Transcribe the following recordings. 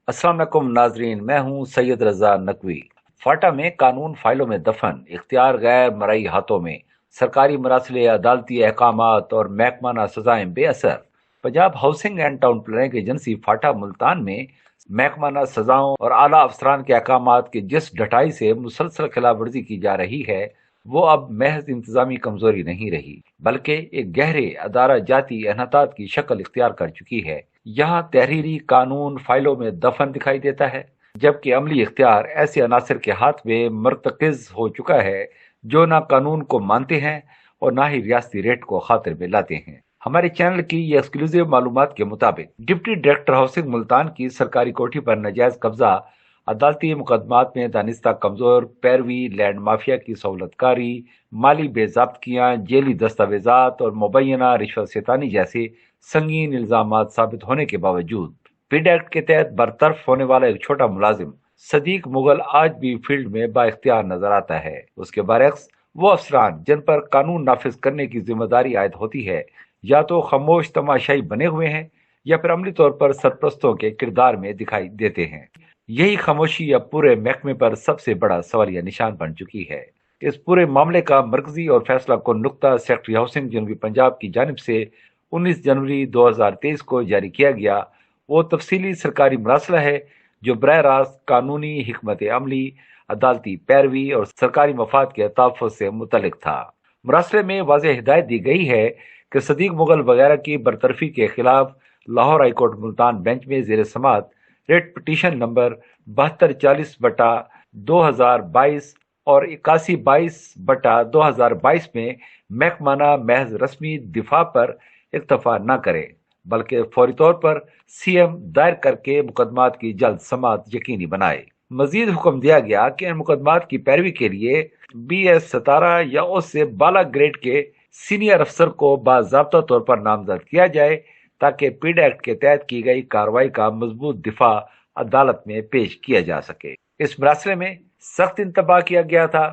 अस्सलाम वालेकुम नाजरीन, मैं हूं सैयद रजा नकवी। फाटा में कानून फाइलों में दफन, इख्तियार गैर मरई हाथों में, सरकारी मरासले, अदालती अहकामात और महकमाना सजाएं बेअसर। Punjab housing and town planning agency FATA Multan में महकमाना सजाओं और आला अफसरान के अहकामात की जिस ढटाई से मुसलसल खिलाफ वर्जी की जा रही है, वो अब महज इंतजामी कमजोरी नहीं रही, बल्कि एक गहरे अदारा जाती अनहतात की शक्ल इख्तियार कर चुकी है। यहाँ तहरीरी कानून फाइलों में दफन दिखाई देता है, जबकि अमली इख्तियार ऐसे अनासर के हाथ में मरतकज हो चुका है जो ना कानून को मानते हैं और ना ही रियासती रेट को खातिर में लाते हैं। हमारे चैनल की ये एक्सक्लूसिव मालूमात के मुताबिक डिप्टी डायरेक्टर हाउसिंग मुल्तान की सरकारी कोठी पर नाजायज कब्जा, अदालती मुकदमात में दानिस्ता कमजोर पैरवी, लैंड माफिया की सहूलतकारी, माली बेजाब्तगियां, जेली दस्तावेजात और मुबैना रिश्वत सितानी जैसे संगीन इल्जामात साबित होने के बावजूद पिड एक्ट के तहत बरतरफ होने वाला एक छोटा मुलाजिम सदीक मुगल आज भी फील्ड में बाइख्तियार नजर आता है। उसके बरक्स वो अफसरान जिन पर कानून नाफिज करने की जिम्मेदारी आयद होती है, या तो खामोश तमाशाई बने हुए हैं या फिर अमली तौर पर सरप्रस्तों के किरदार में दिखाई देते हैं। यही खामोशी अब पूरे महकमे पर सबसे बड़ा सवालिया निशान बन चुकी है। इस पूरे मामले का मरकजी और फैसला कुन नुक्ता सेक्रेटरी हाउसिंग जनूबी पंजाब की जानिब से 19 जनवरी 2023 को जारी किया गया वो तफसीली सरकारी मरासला है जो बरह रास्त कानूनी हिकमत अमली, अदालती पैरवी और सरकारी मफाद के तहफ़्फ़ुज़ से मुतल्लिक था। मरासले में वाज़ेह हिदायत दी गई है कि सदीक मुगल वगैरह की बरतरफी के खिलाफ लाहौर हाईकोर्ट मुल्तान बेंच में ज़ेर समात रेट पिटीशन नंबर 7240 बटा 2022 और 8122 बटा 2022 में महकमाना महज रस्मी दिफा पर इक्तफा न करे, बल्कि फौरी तौर पर सीएम दायर करके मुकदमात की जल्द समात यकीनी बनाए। मजीद हुक्म दिया गया कि इन मुकदमात की पैरवी के लिए BS-17 या उससे बाला ग्रेड के सीनियर अफसर को बाज़ाब्ता तौर पर नामजद किया जाए, ताकि पीड एक्ट के तहत की गई कार्रवाई का मजबूत दिफा अदालत में पेश किया जा सके। इस मसले में सख्त इंतबाह किया गया था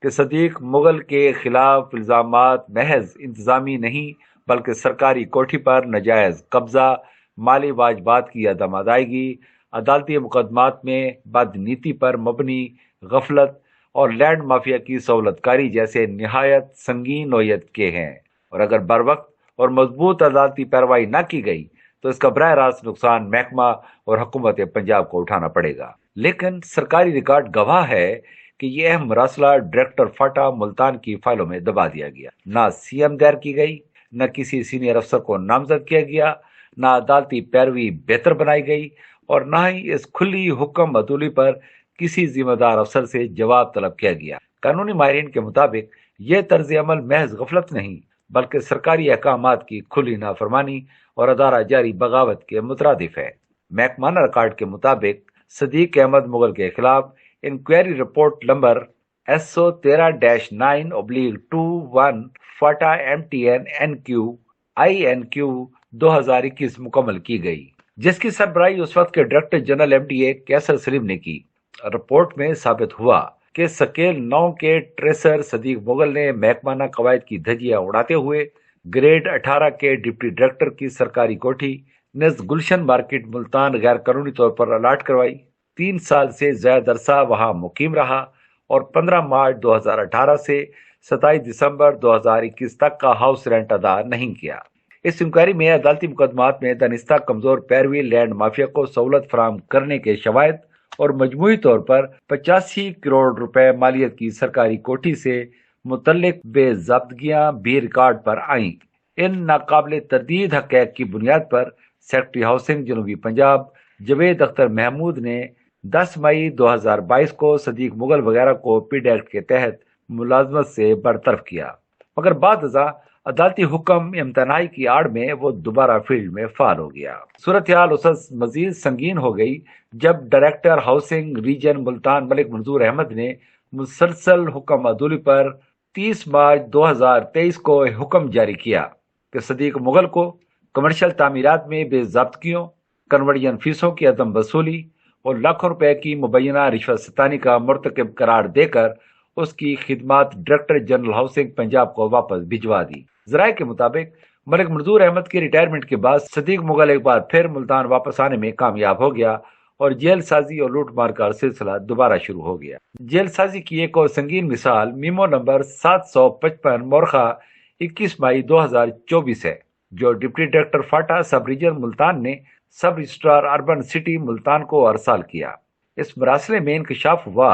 कि सदीक मुगल के खिलाफ इल्जामात महज इंतजामी नहीं, बल्कि सरकारी कोठी पर नजायज कब्जा, माली वाजबात की अदम अदायगी, अदालती मुकदमात में बदनीति पर मबनी गफलत और लैंड माफिया की सहूलतकारी जैसे निहायत संगीन नोयत के हैं। और अगर बर वक्त और मजबूत अदालती कार्रवाई न की गई तो इसका बरह रास्त नुकसान महकमा और हुकूमत पंजाब को उठाना पड़ेगा। लेकिन सरकारी रिकॉर्ड गवाह है कि यह अहम मरासला डायरेक्टर फाटा मुल्तान की फाइलों में दबा दिया गया। ना सीएम दायर की गई, न किसी सीनियर अफसर को नामजद किया गया, न अदालती पैरवी बेहतर बनाई गई और न ही इस खुली हुक्म अदूली पर किसी जिम्मेदार अफसर से जवाब तलब किया गया। कानूनी माहिरीन के मुताबिक यह तर्ज अमल महज गफलत नहीं, बल्कि सरकारी अहकामात की खुली नाफरमानी और अदारा जारी बगावत के मुतरादिफ है। महकमाना रिकॉर्ड के मुताबिक सदीक अहमद मुगल के खिलाफ इंक्वायरी रिपोर्ट नंबर SO 13-9/21 फाटा MTN NQ INQ 2021 मुकम्मल की गई, जिसकी सरबराही उस वक्त के डायरेक्टर जनरल MDA कैसर सलीम ने की। रिपोर्ट में साबित हुआ कि स्केल 9 के ट्रेसर सदीक मुगल ने महकमाना कवायद की धज्जियां उड़ाते हुए ग्रेड 18 के डिप्टी डायरेक्टर की सरकारी कोठी नज़द गुलशन मार्केट मुल्तान गैर कानूनी तौर पर अलाट करवाई। 3 साल से ज्यादा अरसा वहां मुकीम रहा और 15 मार्च 2018 से 27 दिसंबर 2021 तक का हाउस रेंट अदा नहीं किया। इस इंक्वायरी में अदालती मुकदमात में दानिस्ता कमजोर पैरवी, लैंड माफिया को सहूलत फराहम करने के शवायद और मजमूई तौर पर 85 करोड़ रुपए मालियत की सरकारी कोठी से मुतल्लिक बेज़ाब्तगियां भी रिकॉर्ड पर आईं। इन नाकाबिले तरदीद हक़ैक़ की बुनियाद पर सेक्रेटरी हाउसिंग जनूबी पंजाब जवेद अख्तर महमूद ने 10 मई 2022 को सदीक मुगल वगैरह को पीड एक्ट के तहत मुलाजमत से बरतरफ किया, मगर बाद अदालती हुक्म इम्तनाई की आड़ में वो दोबारा फील्ड में फाल हो गया। सूरत हाल उस मजीद संगीन हो गई जब director housing region Multan Malik Manzoor Ahmad ने मुसलसल हुक्म अदूली पर 30 मार्च 2023 को हुक्म जारी किया कि सदीक मुगल को कमर्शियल तामीरात में बेज़ाब्तगियों, कन्वर्जन फीसों की अदम वसूली और लाखों रुपए की मुबैना रिश्वत सितानी का मुर्तकिब करार देकर उसकी खिदमात डायरेक्टर जनरल हाउसिंग पंजाब को वापस भिजवा दी। जराये के मुताबिक मलिक मंजूर अहमद की रिटायरमेंट के बाद सदीक मुगल एक बार फिर मुल्तान वापस आने में कामयाब हो गया اور جیل سازی اور لوٹ مار کا سلسلہ دوبارہ شروع ہو گیا۔ جیل سازی کی ایک اور سنگین مثال میمو نمبر 755 مورخہ 21 مئی 2024 ہے، جو ڈپٹی ڈائریکٹر فاٹا سب ریجن ملتان نے سب رجسٹرار اربن سٹی ملتان کو ارسال کیا۔ اس مراسلے میں انکشاف ہوا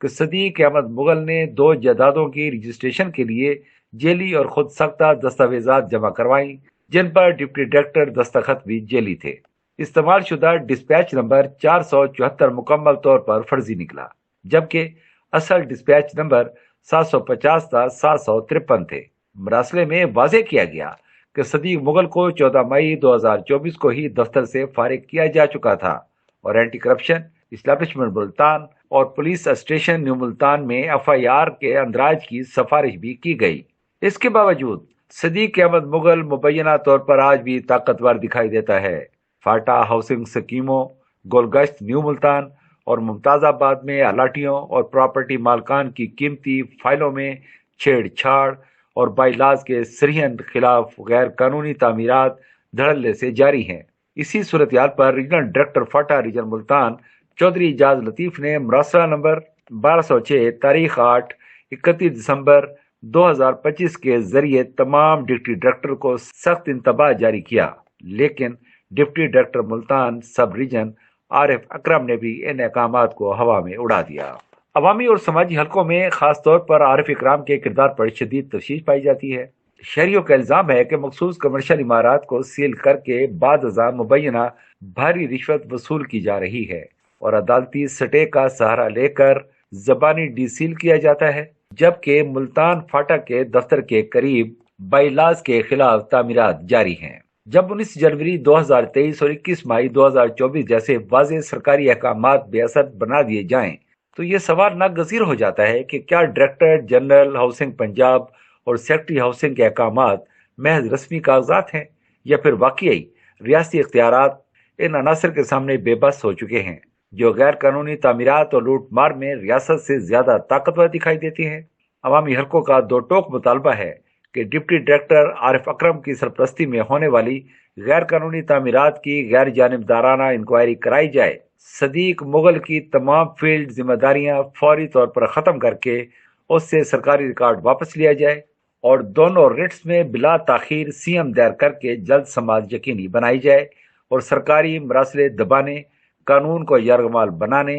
کہ صدیق احمد مغل نے 2 جائیدادوں کی رجسٹریشن کے لیے جیلی اور خود ساختہ دستاویزات جمع کروائیں، جن پر ڈپٹی ڈائریکٹر دستخط بھی جیلی تھے۔ استعمال شدہ ڈسپیچ نمبر 474 مکمل طور پر فرضی نکلا، جبکہ اصل ڈسپیچ نمبر 750 تا 753 تھے۔ مراسلے میں واضح کیا گیا کہ صدیق مغل کو 14 مئی 2024 کو ہی دفتر سے فارغ کیا جا چکا تھا اور اینٹی کرپشن اسٹیبلشمنٹ ملتان اور پولیس اسٹیشن نیو ملتان میں FIR کے اندراج کی سفارش بھی کی گئی۔ اس کے باوجود صدیق احمد مغل مبینہ طور پر آج بھی طاقتور دکھائی دیتا ہے۔ فاٹا ہاؤسنگ سکیموں، گولگشت نیو ملتان اور ممتاز آباد میں الاٹیوں اور پراپرٹی مالکان کی قیمتی فائلوں میں چھیڑ چھاڑ اور بائی لاز کے سرین خلاف غیر قانونی تعمیرات دھڑلے سے جاری ہیں۔ اسی صورتحال پر regional director FATA region Multan Chaudhry Ijaz Latif نے مراسلہ نمبر 1206 تاریخ 31 دسمبر 2025 کے ذریعے تمام ڈپٹی ڈائریکٹر کو سخت انتباہ جاری کیا، لیکن ڈپٹی ڈائریکٹر ملتان سب ریجن عارف اکرم نے بھی ان احکامات کو ہوا میں اڑا دیا۔ عوامی اور سماجی حلقوں میں خاص طور پر عارف اکرم کے کردار پر شدید تشویش پائی جاتی ہے۔ شہریوں کا الزام ہے کہ مخصوص کمرشل عمارات کو سیل کر کے بعد ازاں مبینہ بھاری رشوت وصول کی جا رہی ہے اور عدالتی سٹے کا سہارا لے کر زبانی ڈی سیل کیا جاتا ہے، جبکہ ملتان فاٹا کے دفتر کے قریب بائی لاز کے خلاف تعمیرات جاری ہیں۔ جب 19 جنوری 2023 اور 21 مئی 2024 جیسے واضح سرکاری احکامات بے اثر بنا دیے جائیں تو یہ سوال ناگزیر ہو جاتا ہے کہ کیا ڈائریکٹر جنرل ہاؤسنگ پنجاب اور سیکٹری ہاؤسنگ کے احکامات محض رسمی کاغذات ہیں یا پھر واقعی ریاستی اختیارات ان عناصر کے سامنے بے بس ہو چکے ہیں جو غیر قانونی تعمیرات اور لوٹ مار میں ریاست سے زیادہ طاقتور دکھائی دیتی ہیں۔ عوامی حلقوں کا دو ٹوک مطالبہ ہے کہ ڈپٹی ڈائریکٹر عارف اکرم کی سرپرستی میں ہونے والی غیر قانونی تعمیرات کی غیر جانبدارانہ انکوائری کرائی جائے، صدیق مغل کی تمام فیلڈ ذمہ داریاں فوری طور پر ختم کر کے اس سے سرکاری ریکارڈ واپس لیا جائے اور دونوں ریٹس میں بلا تاخیر CM دائر کر کے جلد سماعت یقینی بنائی جائے اور سرکاری مراسلے دبانے، قانون کو یرغمال بنانے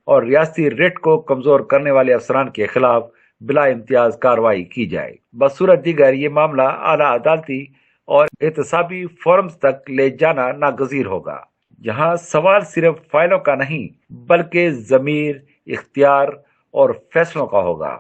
اور ریاستی ریٹ کو کمزور کرنے والے افسران کے خلاف بلا امتیاز کارروائی کی جائے۔ بصورت دیگر یہ معاملہ اعلیٰ عدالتی اور احتسابی فورمز تک لے جانا ناگزیر ہوگا، جہاں سوال صرف فائلوں کا نہیں بلکہ ضمیر، اختیار اور فیصلوں کا ہوگا۔